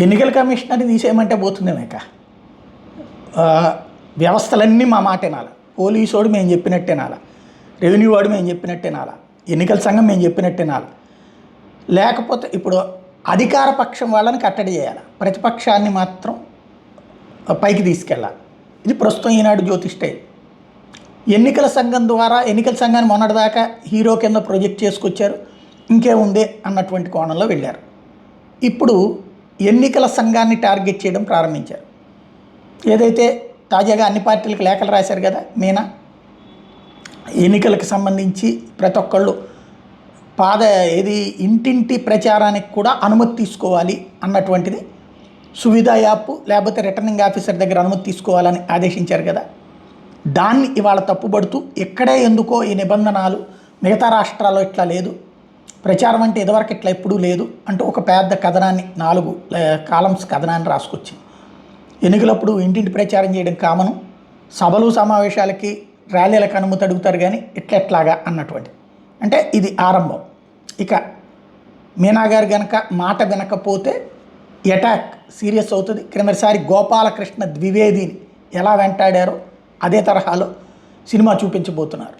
ఎన్నికల కమిషనర్ని తీసేయమంటే పోతుందేమేక వ్యవస్థలన్నీ మా మాట వినాలి. పోలీసు వాడు మేము చెప్పినట్టే నాల, రెవెన్యూ వాడు మేము చెప్పినట్టే నాల, ఎన్నికల సంఘం మేము చెప్పినట్టే నాల. లేకపోతే ఇప్పుడు అధికార పక్షం వాళ్ళని కట్టడి చేయాలి, ప్రతిపక్షాన్ని మాత్రం పైకి తీసుకెళ్ళాలి. ఇది ప్రస్తుతం ఈనాడు జ్యోతి స్టైల్. ఎన్నికల సంఘం ద్వారా ఎన్నికల సంఘాన్ని మొన్నటిదాకా హీరో కింద ప్రొజెక్ట్ చేసుకొచ్చారు, ఇంకేముందే అన్నటువంటి కోణంలో వెళ్ళారు. ఇప్పుడు ఎన్నికల సంఘాన్ని టార్గెట్ చేయడం ప్రారంభించారు. ఏదైతే తాజాగా అన్ని పార్టీలకు లేఖలు రాశారు కదా మీనా, ఎన్నికలకు సంబంధించి ప్రతి ఒక్కళ్ళు ఇంటింటి ప్రచారానికి కూడా అనుమతి తీసుకోవాలి అన్నటువంటిది సువిధా యాప్ లేకపోతే రిటర్నింగ్ ఆఫీసర్ దగ్గర అనుమతి తీసుకోవాలని ఆదేశించారు కదా. దాన్ని ఇవాళ తప్పుబడుతూ ఇక్కడే ఎందుకో ఈ నిబంధనలు మిగతా రాష్ట్రాల్లో ఇట్లా లేదు, ప్రచారం అంటే ఇదివరకు ఇట్లా ఎప్పుడూ లేదు అంటూ ఒక పెద్ద కథనాన్ని 4 కాలమ్స్ కథనాన్ని రాసుకొచ్చింది. ఎన్నికలప్పుడు ఇంటింటి ప్రచారం చేయడం కామను, సభలు సమావేశాలకి ర్యాలీలకు అనుమతి అడుగుతారు కానీ ఎట్లెట్లాగా అన్నటువంటి. అంటే ఇది ఆరంభం. ఇక మీనా గారు కనుక మాట వినకపోతే అటాక్ సీరియస్ అవుతుంది. క్రిందసారి గోపాలకృష్ణ ద్వివేదిని ఎలా వెంటాడారో అదే తరహాలో సినిమా చూపించబోతున్నారు.